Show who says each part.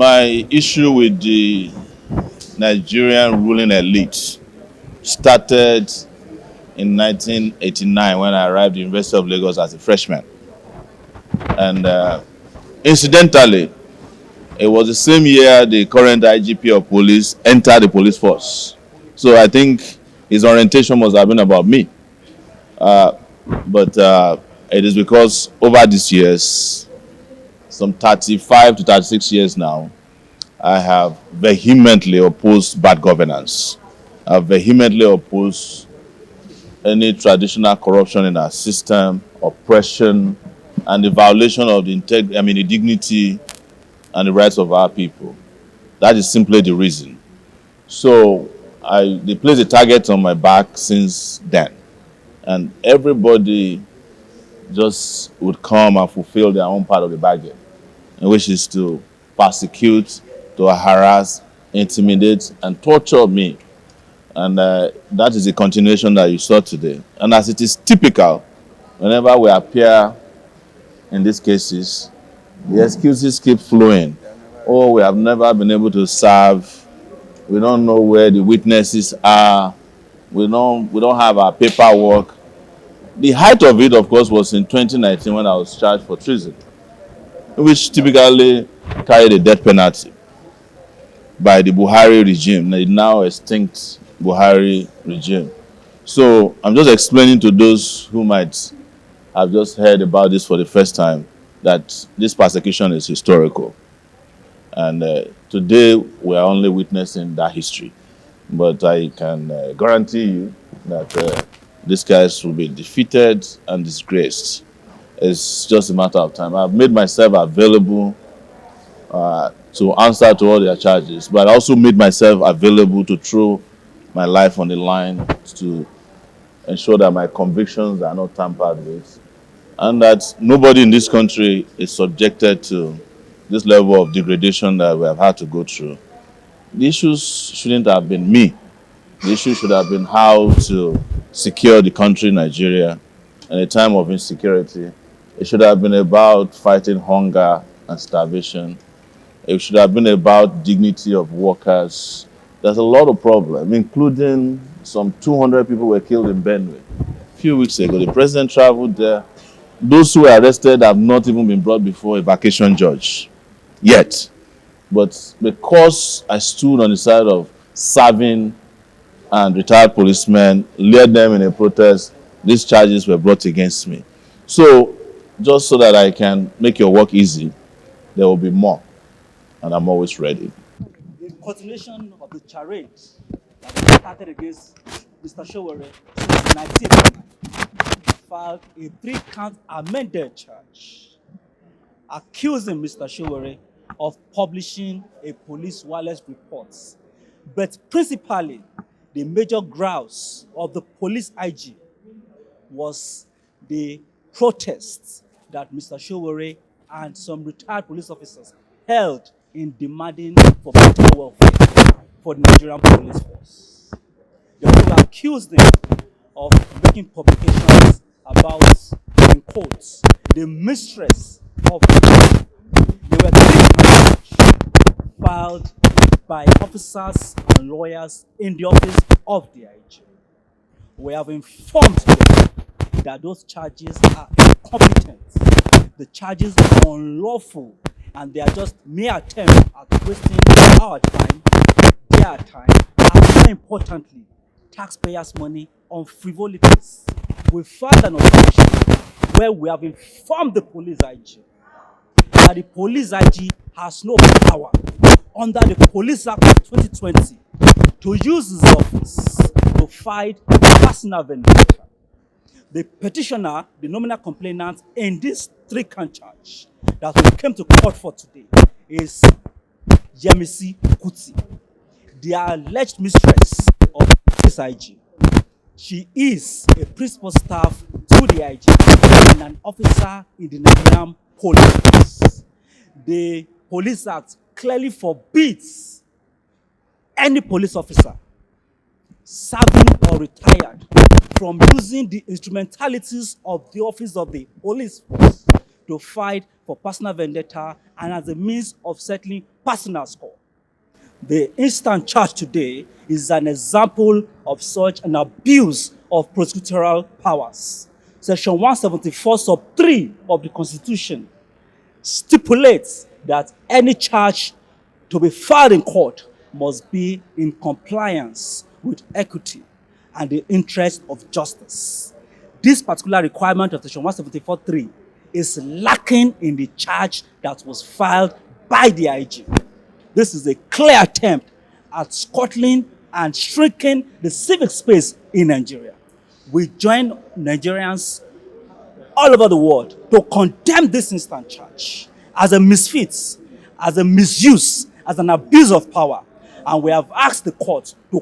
Speaker 1: My issue with the Nigerian ruling elite started in 1989 when I arrived at the University of Lagos as a freshman. And incidentally, it was the same year the current IGP of police entered the police force. So I think his orientation must have been about me. But it is because over these years, some 35 to 36 years now, I have vehemently opposed bad governance. I've vehemently opposed any traditional corruption in our system, oppression, and the violation of the dignity and the rights of our people. That is simply the reason. So they placed a target on my back since then, and everybody just would come and fulfill their own part of the bargain, which is to persecute, to harass, intimidate, and torture me. And that is the continuation that you saw today. And as it is typical, whenever we appear in these cases, the excuses keep flowing. Oh, we have never been able to serve. We don't know where the witnesses are. We don't have our paperwork. The height of it, of course, was in 2019 when I was charged for treason, which typically carried a death penalty by the Buhari regime, the now extinct Buhari regime. So I'm just explaining to those who might have just heard about this for the first time that this persecution is historical. And today we are only witnessing that history. But I can guarantee you that these guys will be defeated and disgraced. It's just a matter of time. I've made myself available to answer to all their charges, but I also made myself available to throw my life on the line to ensure that my convictions are not tampered with, and that nobody in this country is subjected to this level of degradation that we have had to go through. The issues shouldn't have been me. The issue should have been how to secure the country, Nigeria, in a time of insecurity. It should have been about fighting hunger and starvation. It should have been about dignity of workers. There's a lot of problems, including some 200 people were killed in Benue a few weeks ago. The president traveled there. Those who were arrested have not even been brought before a vacation judge yet. But because I stood on the side of serving and retired policemen, led them in a protest, these charges were brought against me. So, just so that I can make your work easy, there will be more. And I'm always ready.
Speaker 2: In continuation of the charade that was started against Mr. Sowere since 1989, filed a 3-count amended charge accusing Mr. Sowere of publishing a police wireless report. But principally, the major grounds of the police IG was the protests that Mr. Sowere and some retired police officers held in demanding for better welfare for the Nigerian police force. They also accused them of making publications about, in quotes, the mistress of the country. They were 3 counts filed by officers and lawyers in the office of the IG. We have informed them that those charges are incompetent. The charges are unlawful, and they are just mere attempts at wasting our time, their time, and more importantly, taxpayers' money on frivolities. We filed an objection where we have informed the police IG that the police IG has no power under the Police Act of 2020 to use his office to fight personal vendetta. The petitioner, the nominal complainant in this 3-count charge that we came to court for today is Yemisi Kuti, the alleged mistress of this IG. She is a principal staff to the IG and an officer in the Nigerian police. The Police Act clearly forbids any police officer serving or retired from using the instrumentalities of the office of the police force to fight for personal vendetta and as a means of settling personal score. The instant charge today is an example of such an abuse of prosecutorial powers. Section 174 sub 3 of the Constitution stipulates that any charge to be filed in court must be in compliance with equity and the interest of justice. This particular requirement of Section 174.3 is lacking in the charge that was filed by the IG. This is a clear attempt at scuttling and shrinking the civic space in Nigeria. We join Nigerians all over the world to condemn this instant charge as a misfit, as a misuse, as an abuse of power. And we have asked the court to